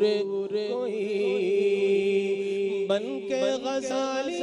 कोई बन के गजाली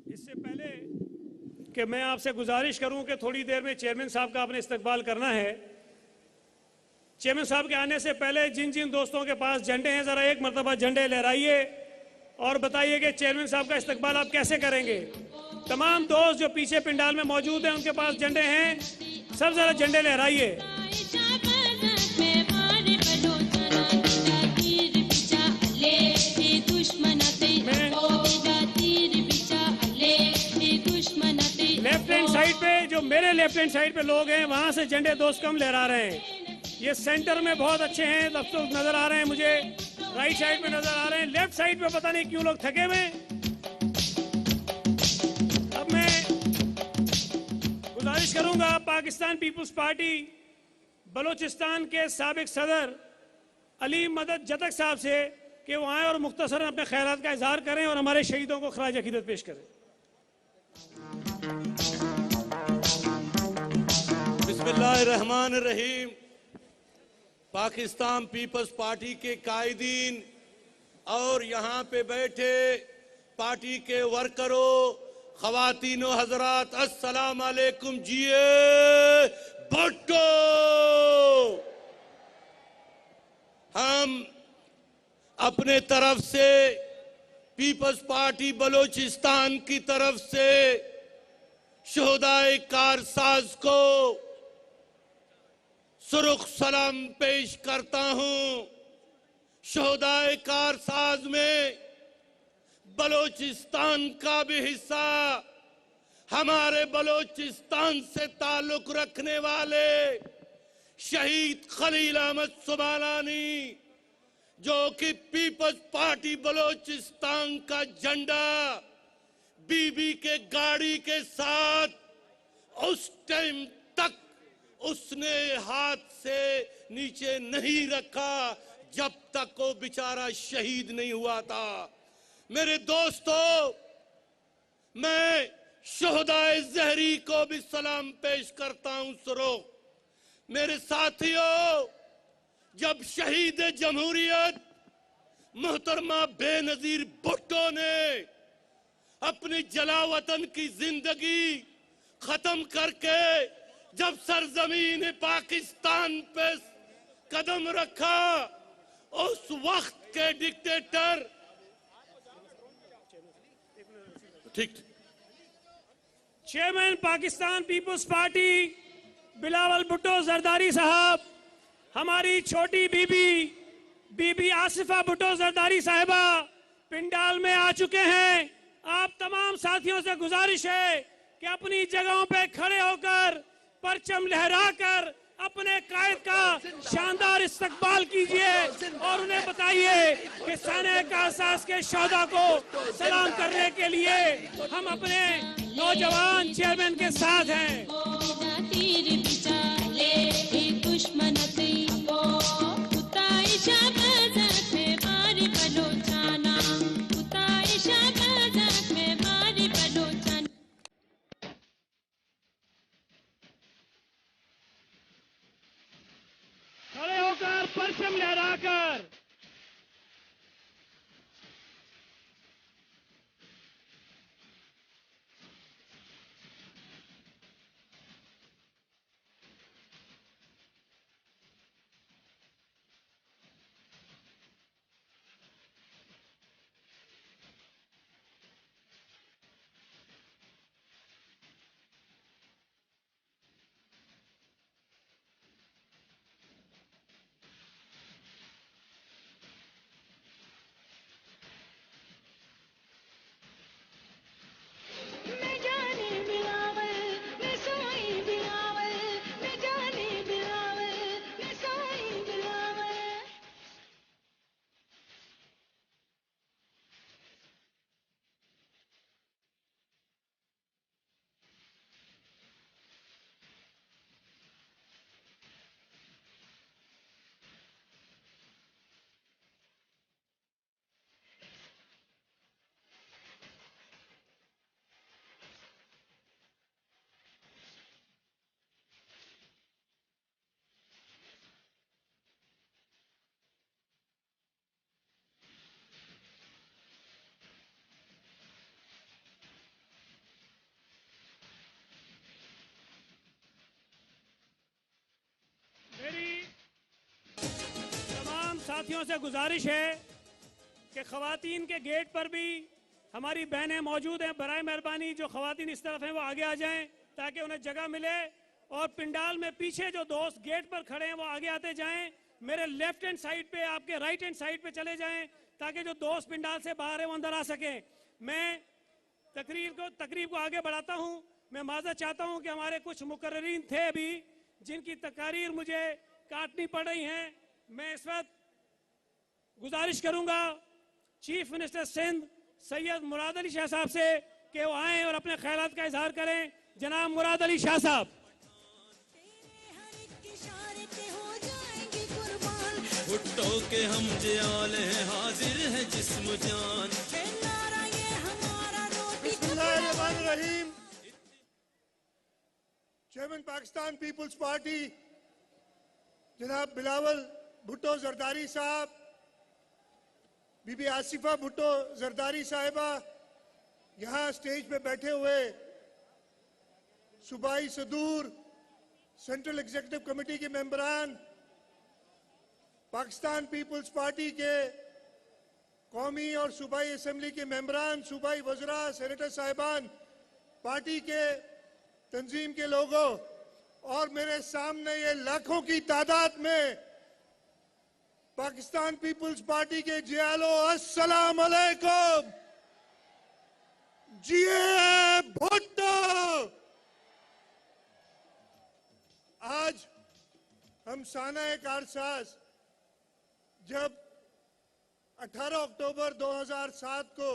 इससे पहले कि मैं आपसे गुजारिश करूं कि थोड़ी देर में चेयरमैन साहब का आपने इस्तकबाल करना है। चेयरमैन साहब के आने से पहले जिन जिन दोस्तों के पास झंडे हैं जरा एक मरतबा झंडे लहराइए और बताइए कि चेयरमैन साहब का इस्तकबाल आप कैसे करेंगे। तमाम दोस्त जो पीछे पंडाल में मौजूद हैं उनके पास झंडे हैं, सब जरा झंडे लहराइए। लेफ्ट हैंड साइड पे जो मेरे लेफ्ट हैंड साइड पे लोग हैं वहां से झंडे दोस्त कम लहरा रहे हैं। ये सेंटर में बहुत अच्छे हैं, दफ्तर नजर आ रहे हैं मुझे, राइट साइड पे नजर आ रहे हैं, लेफ्ट साइड पे पता नहीं क्यों लोग थके हुए। अब मैं गुजारिश करूंगा पाकिस्तान पीपुल्स पार्टी बलूचिस्तान के साबिक सदर अली मदद जतक साहब से कि वो आए और मुख्तसरन अपने ख्यालात का इजहार करें और हमारे शहीदों को खराज अकीदत पेश करें। बिस्मिल्लाहिर्रहमानिर्रहीम। पाकिस्तान पीपल्स पार्टी के कायदीन और यहाँ पे बैठे पार्टी के वर्करों, ख़वातीनो हजरात, अस्सलाम वालेकुम जिए भुट्टो। हम अपने तरफ से पीपल्स पार्टी बलूचिस्तान की तरफ से शोहदाए कारसाज को सुरुख सलाम पेश करता हूं। शोहदाए कारसाज में बलूचिस्तान का भी हिस्सा, हमारे बलूचिस्तान से ताल्लुक रखने वाले शहीद खलील अहमद सुबालानी, जो कि पीपल्स पार्टी बलूचिस्तान का झंडा बीबी के गाड़ी के साथ उस टाइम तक उसने हाथ से नीचे नहीं रखा जब तक वो बेचारा शहीद नहीं हुआ था। मेरे दोस्तों, मैं शोहदाए ज़हरी को भी सलाम पेश करता हूं। सुरुख मेरे साथियों, जब शहीद जमहूरियत मोहतरमा बेनजीर भुट्टो ने अपनी जलावतन की जिंदगी खत्म करके जब सरजमीन पाकिस्तान पे कदम रखा, उस वक्त के डिक्टेटर ठीक chairman Pakistan People's Party Bilawal Bhutto Zardari साहब, हमारी छोटी बीबी आसिफा भुट्टो जरदारी साहिबा पिंडाल में आ चुके हैं। आप तमाम साथियों से गुजारिश है कि अपनी जगहों पे खड़े होकर परचम लहराकर अपने कायद का शानदार इस्तकबाल कीजिए और उन्हें बताइए कि साने कारसाज के शोहदा को सलाम करने के लिए हम अपने नौजवान चेयरमैन के साथ हैं। खड़े होकर परचम लहराकर साथियों से गुजारिश है कि खवातीन के गेट पर भी हमारी बहनें मौजूद हैं। बराए मेहरबानी जो खवातीन इस तरफ हैं वो आगे आ जाएं ताकि उन्हें जगह मिले, और पिंडाल में पीछे जो दोस्त गेट पर खड़े हैं वो आगे आते जाएं। मेरे लेफ्ट हैंड साइड पे, आपके राइट हैंड साइड पे चले जाएं ताकि जो दोस्त पिंडाल से बाहर है वो अंदर आ सकें। मैं तकरीब को आगे बढ़ाता हूं। मैं माजरत चाहता हूं कि हमारे कुछ मुकर्रीन थे अभी जिनकी तकारीर मुझे काटनी पड़ रही हैं। मैं इस वक्त गुजारिश करूंगा चीफ मिनिस्टर सिंध सैयद मुराद अली शाह साहब से कि वो आएं और अपने ख्यालात का इजहार करें। जनाब मुराद अली शाह साहब। भुट्टो के हम जियाल हैं, हाजिर है जिस्म जान। बिस्मिल्लाहिर्रहमानिर्रहीम। चेयरमैन पाकिस्तान पीपुल्स पार्टी जनाब बिलावल भुट्टो जरदारी साहब, बीबी आसिफा भुट्टो जरदारी साहिबा, यहाँ स्टेज पे बैठे हुए सूबाई सदूर, सेंट्रल एग्जीक्यूटिव कमेटी के मेंबरान, पाकिस्तान पीपुल्स पार्टी के कौमी और सूबाई असेंबली के मेंबरान, सूबाई वज़रा, सेनेटर साहिबान, पार्टी के तंजीम के लोगों, और मेरे सामने ये लाखों की तादाद में पाकिस्तान पीपुल्स पार्टी के जियालो, अस्सलाम अलैकुम। जिए भुट्टो। आज हम साना कारसाज जब 18 अक्टूबर 2007 को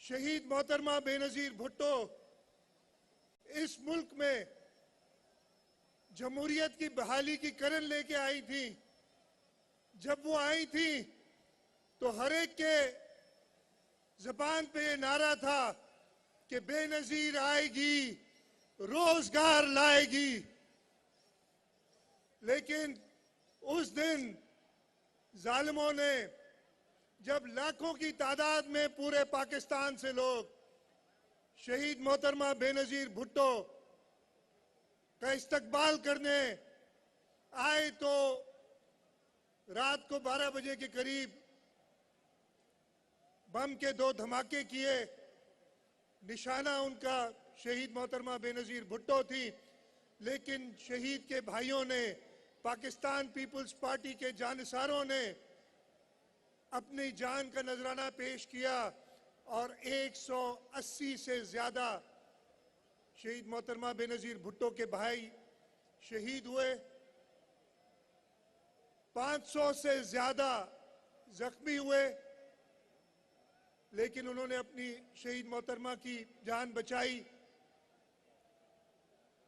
शहीद मोहतरमा बेनजीर भुट्टो इस मुल्क में जमहूरियत की बहाली की करण लेके आई थी, जब वो आई थी तो हर एक के जबान पे ये नारा था कि बेनजीर आएगी, रोजगार लाएगी। लेकिन उस दिन जालिमों ने जब लाखों की तादाद में पूरे पाकिस्तान से लोग शहीद मोहतरमा बेनजीर भुट्टो का इस्तकबाल करने आए तो रात को 12 बजे के करीब बम के 2 धमाके किए। निशाना उनका शहीद मोहतरमा बेनजीर भुट्टो थी, लेकिन शहीद के भाइयों ने, पाकिस्तान पीपुल्स पार्टी के जानसारों ने अपनी जान का नजराना पेश किया और 180 से ज्यादा शहीद मोहतरमा बेनजीर भुट्टो के भाई शहीद हुए, 500 से ज्यादा जख्मी हुए, लेकिन उन्होंने अपनी शहीद मोहतरमा की जान बचाई।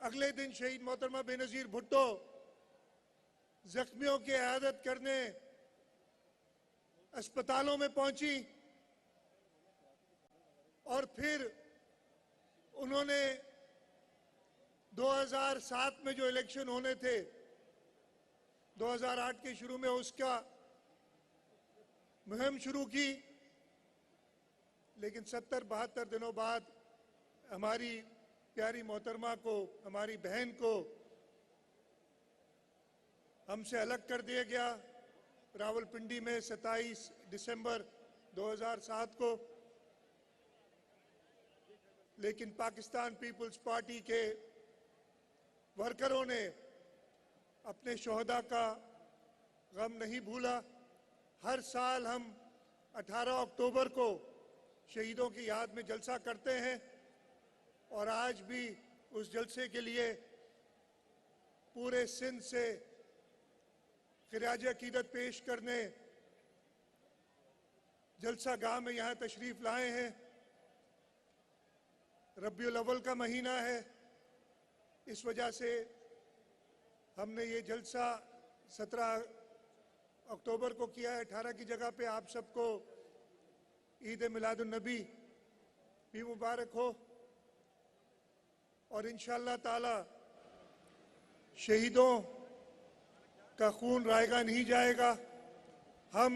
अगले दिन शहीद मोहतरमा बेनजीर भुट्टो जख्मियों की इयादत करने अस्पतालों में पहुंची और फिर उन्होंने 2007 में जो इलेक्शन होने थे, 2008 के शुरू में उसका मुहिम शुरू की, लेकिन 70-72 दिनों बाद हमारी प्यारी मोहतरमा को, हमारी बहन को हमसे अलग कर दिया गया रावलपिंडी में 27 दिसंबर 2007 को। लेकिन पाकिस्तान पीपुल्स पार्टी के वर्करों ने अपने शोहदा का गम नहीं भूला। हर साल हम 18 अक्टूबर को शहीदों की याद में जलसा करते हैं और आज भी उस जलसे के लिए पूरे सिंध से खिराज अकीदत पेश करने जलसा गाह में यहाँ तशरीफ लाए हैं। रब्बियुल अव्वल का महीना है, इस वजह से हमने ये जलसा 17 अक्टूबर को किया है। 18 की जगह पे आप सबको ईद मिलादुन नबी भी मुबारक हो और इंशाअल्लाह ताला शहीदों का खून रायगा नहीं जाएगा। हम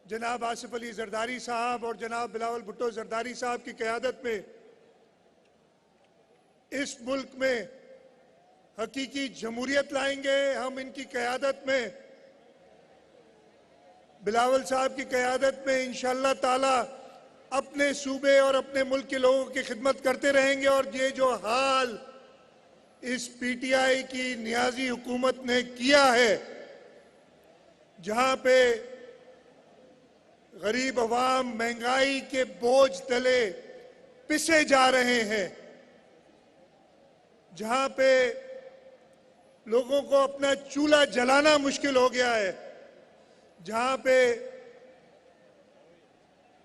जनाब आसिफ अली जरदारी साहब और जनाब बिलावल भुट्टो जरदारी साहब की क़यादत में इस मुल्क में हकीकी जमहूरियत लाएंगे। हम इनकी क़यादत में बिलावल साहब की क़यादत में इंशाअल्लाह ताला अपने सूबे और अपने मुल्क के लोगों की खिदमत करते रहेंगे। और ये जो हाल इस पीटीआई की नियाजी हुकूमत ने किया है, जहां पे गरीब अवाम महंगाई के बोझ तले पिसे जा रहे हैं, जहां पे लोगों को अपना चूल्हा जलाना मुश्किल हो गया है, जहां पे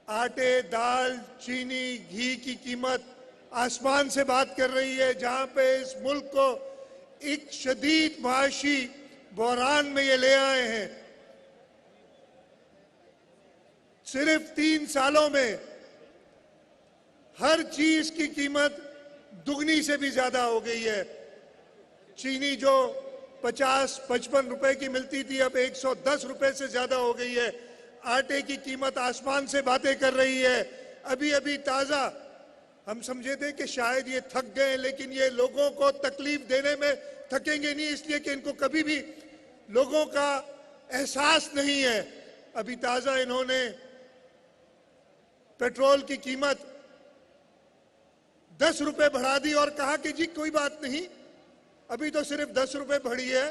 आटे, दाल, चीनी, घी की कीमत आसमान से बात कर रही है, जहां पे इस मुल्क को एक शदीद माशी बहरान में ये ले आए हैं। सिर्फ 3 सालों में हर चीज की कीमत दुगनी से भी ज्यादा हो गई है। चीनी जो 50-55 रुपए की मिलती थी, अब 110 रुपए से ज्यादा हो गई है। आटे की कीमत आसमान से बातें कर रही है। अभी अभी ताजा हम समझे थे कि शायद ये थक गए, लेकिन ये लोगों को तकलीफ देने में थकेंगे नहीं, इसलिए कि इनको कभी भी लोगों का एहसास नहीं है। अभी ताजा इन्होंने पेट्रोल की कीमत 10 रुपए बढ़ा दी और कहा कि जी कोई बात नहीं, अभी तो सिर्फ 10 रुपए बढ़ी है,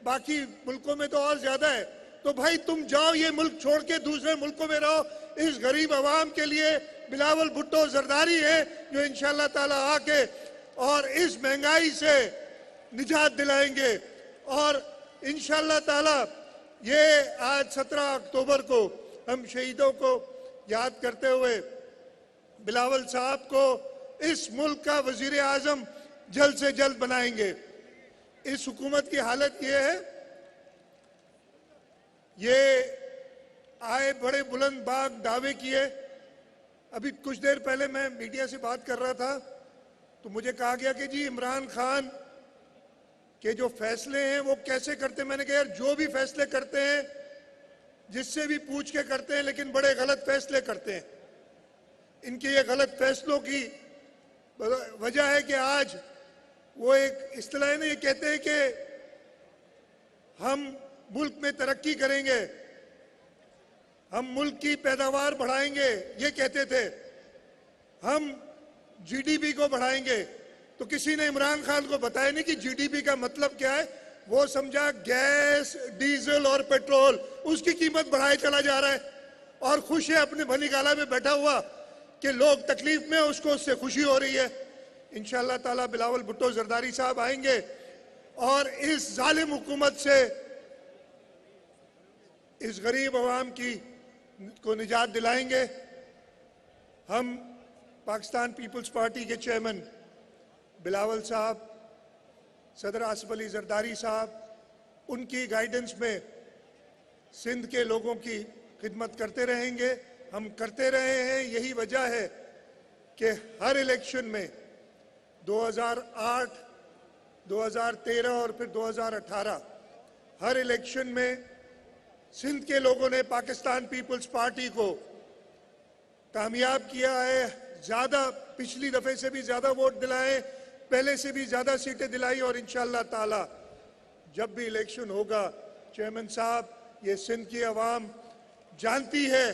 बाकी मुल्कों में तो और ज्यादा है। तो भाई तुम जाओ, ये मुल्क छोड़ के दूसरे मुल्कों में रहो। इस गरीब आवाम के लिए बिलावल भुट्टो जरदारी है जो इंशाअल्लाह ताला आके और इस महंगाई से निजात दिलाएंगे। और इंशाअल्लाह ताला ये आज 17 अक्टूबर को हम शहीदों को याद करते हुए बिलावल साहब को इस मुल्क का वजीर आजम जल्द से जल्द बनाएंगे। इस हुकूमत की हालत ये है, ये आए बड़े बुलंद बाग दावे किए। अभी कुछ देर पहले मैं मीडिया से बात कर रहा था तो मुझे कहा गया कि जी इमरान खान के जो फैसले हैं वो कैसे करते हैं। मैंने कहा यार जो भी फैसले करते हैं, जिससे भी पूछ के करते हैं, लेकिन बड़े गलत फैसले करते हैं। इनके ये गलत फैसलों की वजह है कि आज वो एक इस्तिलाह है ना, ये कहते हैं कि हम मुल्क में तरक्की करेंगे, हम मुल्क की पैदावार बढ़ाएंगे, ये कहते थे, हम जीडीपी को बढ़ाएंगे। तो किसी ने इमरान खान को बताया नहीं कि जीडीपी का मतलब क्या है। वो समझा गैस, डीजल और पेट्रोल, उसकी कीमत बढ़ाए चला जा रहा है और खुश है अपने भली गाला में बैठा हुआ कि लोग तकलीफ में, उसको उससे खुशी हो रही है। इंशाअल्लाह ताला बिलावल भुट्टो जरदारी साहब आएंगे और इस जालिम हुकूमत से इस गरीब आवाम की को निजात दिलाएंगे। हम पाकिस्तान पीपल्स पार्टी के चेयरमैन बिलावल साहब, सदर आसिफ अली जरदारी साहब, उनकी गाइडेंस में सिंध के लोगों की खिदमत करते रहेंगे। हम करते रहे हैं। यही वजह है कि हर इलेक्शन में 2008, 2013 और फिर 2018 हर इलेक्शन में सिंध के लोगों ने पाकिस्तान पीपल्स पार्टी को कामयाब किया है। ज्यादा, पिछली दफे से भी ज्यादा वोट दिलाए, पहले से भी ज्यादा सीटें दिलाई। और इंशाअल्लाह ताला जब भी इलेक्शन होगा, चेयरमैन साहब, ये सिंध की आवाम जानती है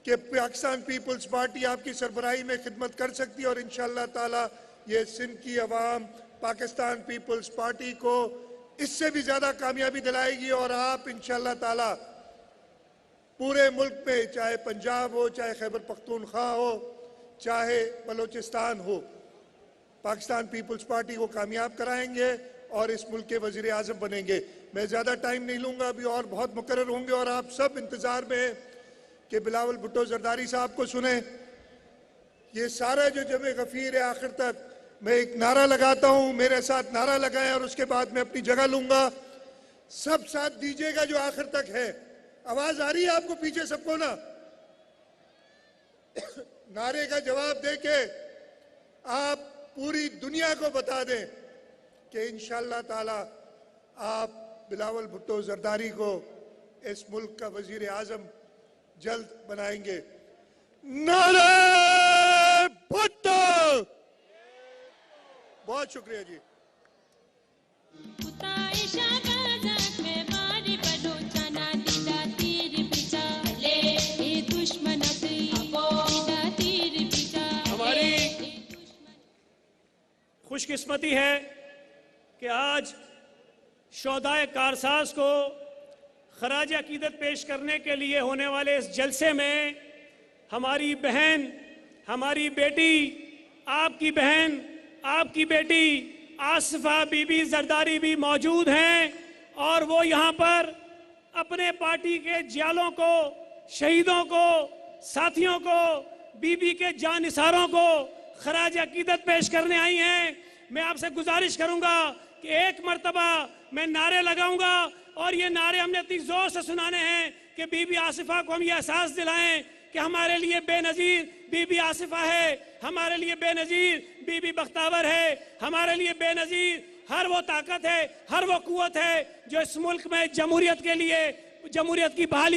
कि पाकिस्तान पीपल्स पार्टी आपकी सरबराही में खिदमत कर सकती है और इंशाअल्लाह ताला ये सिंध की आवाम पाकिस्तान पीपल्स पार्टी को इससे भी ज्यादा कामयाबी दिलाएगी। और आप इंशाअल्लाह ताला पूरे मुल्क में, चाहे पंजाब हो, चाहे खैबर पख्तूनख्वा हो, चाहे बलोचिस्तान हो, पाकिस्तान पीपल्स पार्टी को कामयाब कराएंगे और इस मुल्क के वजीर आजम बनेंगे। मैं ज्यादा टाइम नहीं लूंगा, अभी और बहुत मुकर्रर होंगे और आप सब इंतजार में हैं कि बिलावल भुट्टो जरदारी साहब को सुने। ये सारा जो जमे गफीर है, आखिर तक मैं एक नारा लगाता हूं, मेरे साथ नारा लगाएं और उसके बाद मैं अपनी जगह लूंगा। सब साथ दीजिएगा जो आखिर तक है। आवाज आ रही है आपको पीछे सबको ना? नारे का जवाब देके आप पूरी दुनिया को बता दें कि इंशाअल्लाह ताला आप बिलावल भुट्टो जरदारी को इस मुल्क का वजीर आजम जल्द बनाएंगे। नारे भुट्टो! बहुत शुक्रिया जी। उताए शाबाज़ में बारी बलोचा ना दीदा तीर भी खुशकिस्मती है कि आज शोहदाए कारसाज को खराज अकीदत पेश करने के लिए होने वाले इस जलसे में हमारी बहन, हमारी बेटी, आपकी बहन, आपकी बेटी आसिफा बीबी जरदारी भी मौजूद हैं और वो यहाँ पर अपने पार्टी के जियालों को, शहीदों को, साथियों को, बीबी के जानिसारों को खराज अकीदत पेश करने आई हैं। मैं आपसे गुजारिश करूंगा कि एक मर्तबा मैं नारे लगाऊंगा और ये नारे हमने इतनी जोर से सुनाने हैं कि बीबी आसिफा को हम ये एहसास दिलाएं कि हमारे लिए बेनजीर बीबी आसिफा है, हमारे लिए बेनजीर बीबी बख्तावर है, हमारे लिए बेनजीर हर वो ताकत है, हर वो कुव्वत है जो इस मुल्क में जमहूरियत के लिए, जमहूरियत की बहाली